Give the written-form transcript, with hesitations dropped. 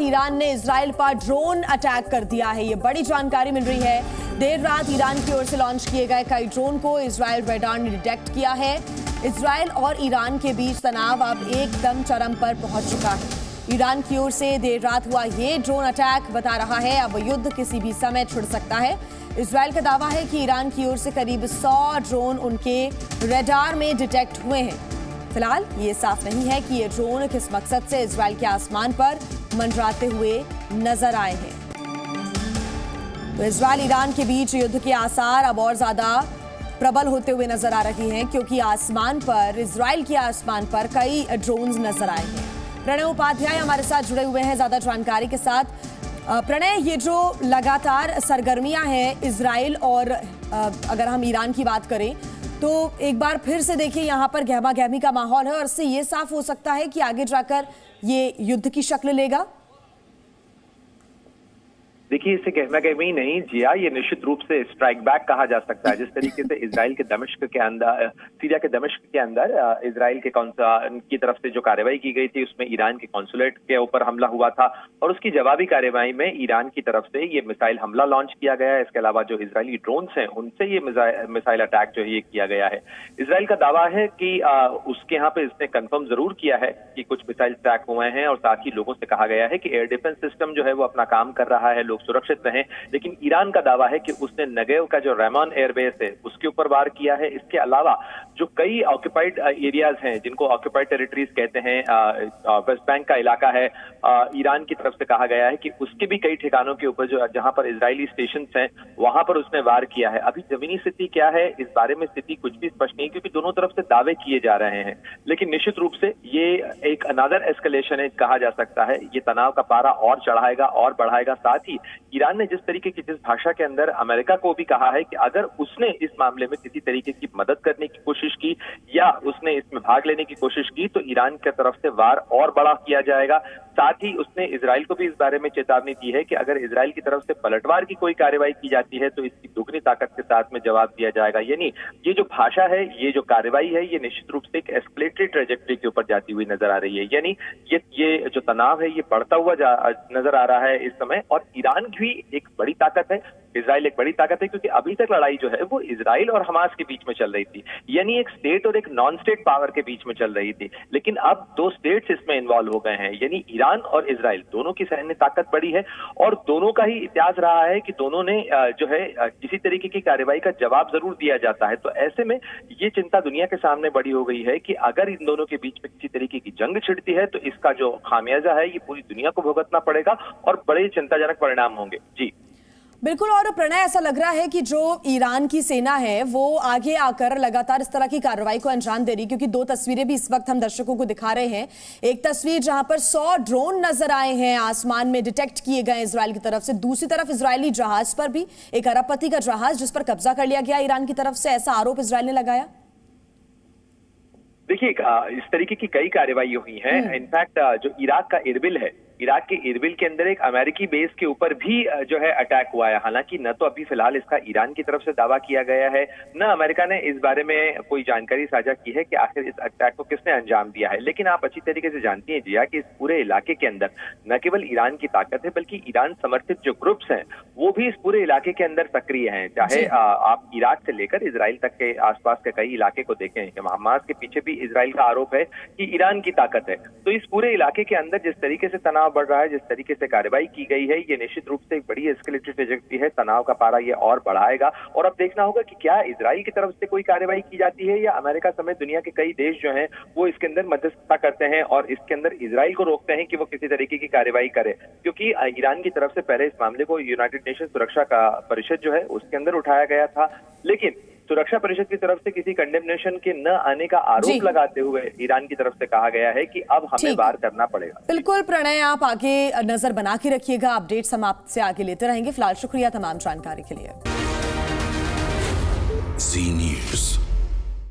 Iran ने Israel पर drone attack कर दिया है। ये बड़ी जानकारी मिल रही है। देर रात ईरान की ओर से लॉन्च किए गए कई ड्रोन को इजराइल रडार ने डिटेक्ट किया है। इजराइल और ईरान के बीच तनाव अब एकदम चरम पर पहुंच चुका है। ईरान की ओर से देर रात हुआ ये ड्रोन अटैक बता रहा है अब युद्ध किसी भी समय छिड़ सकता है। इजराइल का दावा है कि ईरान की ओर से करीब 100 ड्रोन उनके रडार में डिटेक्ट हुए हैं। फिलहाल ये साफ नहीं है कि ये ड्रोन किस मकसद से इजराइल के आसमान पर मंडराते हुए नजर आए हैं। तो इजराइल ईरान के बीच युद्ध के आसार अब और ज्यादा प्रबल होते हुए नजर आ रही हैं, क्योंकि आसमान पर, इजराइल के आसमान पर कई ड्रोन्स नजर आए हैं। प्रणय उपाध्याय हमारे साथ जुड़े हुए हैं ज्यादा जानकारी के साथ। प्रणय, ये जो लगातार सरगर्मियां हैं इजराइल और अगर हम ईरान की बात करें तो एक बार फिर से देखिए यहाँ पर गहमा गहमी का माहौल है और इससे ये साफ हो सकता है कि आगे जाकर ये युद्ध की शक्ल लेगा। देखिए, इसे गहमा गहमी नहीं जिया, ये निश्चित रूप से स्ट्राइक बैक कहा जा सकता है। जिस तरीके से इजराइल के दमिश्क के अंदर, सीरिया के दमिश्क के अंदर इजराइल के की तरफ से जो कार्रवाई की गई थी उसमें ईरान के कॉन्सुलेट के ऊपर हमला हुआ था और उसकी जवाबी कार्रवाई में ईरान की तरफ से ये मिसाइल हमला लॉन्च किया गया है। इसके अलावा जो इजरायली ड्रोन्स हैं उनसे ये मिसाइल अटैक जो है ये किया गया है। इजराइल का दावा है कि उसके यहाँ पे इसने कंफर्म जरूर किया है कि कुछ मिसाइल अटैक हुए हैं और साथ ही लोगों से कहा गया है कि एयर डिफेंस सिस्टम जो है वो अपना काम कर रहा है, सुरक्षित रहे। लेकिन ईरान का दावा है कि उसने नगेव का जो रेमन एयरबेस है उसके ऊपर वार किया है। इसके अलावा जो कई ऑक्युपाइड एरियाज हैं जिनको ऑक्युपाइड टेरिटरीज कहते हैं, वेस्ट बैंक का इलाका है, ईरान की तरफ से कहा गया है कि उसके भी कई ठिकानों के ऊपर जो जहां पर इजरायली स्टेशन हैं वहां पर उसने वार किया है। अभी जमीनी स्थिति क्या है इस बारे में स्थिति कुछ भी स्पष्ट नहीं, क्योंकि दोनों तरफ से दावे किए जा रहे हैं। लेकिन निश्चित रूप से ये एक अनदर एस्केलेशन है कहा जा सकता है। ये तनाव का पारा और चढ़ाएगा और बढ़ाएगा। साथ ही ईरान ने जिस तरीके की, जिस भाषा के अंदर अमेरिका को भी कहा है कि अगर उसने इस मामले में किसी तरीके की मदद करने की कोशिश की या उसने इसमें भाग लेने की कोशिश की तो ईरान की तरफ से वार और बड़ा किया जाएगा। साथ ही उसने इजराइल को भी इस बारे में चेतावनी दी है कि अगर इजराइल की तरफ से पलटवार की कोई कार्रवाई की जाती है तो इसकी दुगनी ताकत के साथ में जवाब दिया जाएगा। यानी ये जो भाषा है, ये जो कार्रवाई है, ये निश्चित रूप से एक एस्केलेटरी ट्रेजेक्टरी के ऊपर जाती हुई नजर आ रही है। यानी ये जो तनाव है ये बढ़ता हुआ नजर आ रहा है इस समय। और ईरान भी एक बड़ी ताकत है, इजराइल एक बड़ी ताकत है, क्योंकि अभी तक लड़ाई जो है वो इजराइल और हमास के बीच में चल रही थी। यानी एक स्टेट और एक नॉन स्टेट पावर के बीच में चल रही थी। लेकिन अब दो स्टेट्स इसमें इन्वॉल्व हो गए हैं। यानी ईरान और इजराइल दोनों की सैन्य ताकत बड़ी है और दोनों का ही इतिहास रहा है कि दोनों ने जो है किसी तरीके की कार्रवाई का जवाब जरूर दिया जाता है। तो ऐसे में ये चिंता दुनिया के सामने बड़ी हो गई है कि अगर इन दोनों के बीच में किसी तरीके की जंग छिड़ती है तो इसका जो खामियाजा है ये पूरी दुनिया को भुगतना पड़ेगा और बड़े चिंताजनक परिणाम होंगे। जी बिल्कुल। और प्रणय, ऐसा लग रहा है कि जो ईरान की सेना है वो आगे आकर लगातार इस तरह की कार्रवाई को अंजाम दे रही, क्योंकि दो तस्वीरें भी इस वक्त हम दर्शकों को दिखा रहे हैं। एक तस्वीर जहां पर 100 ड्रोन नजर आए हैं आसमान में, डिटेक्ट किए गए इजराइल की तरफ से। दूसरी तरफ इजरायली जहाज पर भी, एक अरबपति का जहाज जिस पर कब्जा कर लिया गया ईरान की तरफ से, ऐसा आरोप इजराइल ने लगाया। देखिए, इस तरीके की कई कार्रवाई हुई हैं। इनफैक्ट जो इराक का इरबिल है, इराक के इरबिल के अंदर एक अमेरिकी बेस के ऊपर भी जो है अटैक हुआ है। हालांकि न तो अभी फिलहाल इसका ईरान की तरफ से दावा किया गया है, न अमेरिका ने इस बारे में कोई जानकारी साझा की है कि आखिर इस अटैक को किसने अंजाम दिया है। लेकिन आप अच्छी तरीके से जानती हैं जिया कि इस पूरे इलाके के अंदर न केवल ईरान की ताकत है बल्कि ईरान समर्थित जो ग्रुप्स हैं वो भी इस पूरे इलाके के अंदर सक्रिय हैं। चाहे आप इराक से लेकर इजराइल तक के आसपास के कई इलाके को देखें, हमास के पीछे भी इजराइल का आरोप है कि ईरान की ताकत है। तो इस पूरे इलाके के अंदर जिस तरीके से तनाव बढ़ रहा है, जिस तरीके से कार्रवाई की गई है, ये निश्चित रूप से एक बड़ी एस्केलेटरी ट्रेजेक्टरी है। तनाव का पारा ये और बढ़ाएगा और अब देखना होगा कि क्या इजराइल की तरफ से कोई कार्रवाई की जाती है या अमेरिका समेत दुनिया के कई देश जो हैं वो इसके अंदर मध्यस्थता करते हैं और इसके अंदर इजराइल को रोकते हैं कि वो किसी तरीके की कार्रवाई करे। क्योंकि ईरान की तरफ से पहले इस मामले को यूनाइटेड नेशन सुरक्षा का परिषद जो है उसके अंदर उठाया गया था, लेकिन सुरक्षा परिषद की तरफ से किसी कंडेमनेशन के न आने का आरोप लगाते हुए ईरान की तरफ से कहा गया है कि अब हमें वार करना पड़ेगा। बिल्कुल प्रणय, आप आगे नजर बना के रखिएगा, अपडेट्स हम आपसे आगे लेते रहेंगे। फिलहाल शुक्रिया तमाम जानकारी के लिए। जी न्यूज़।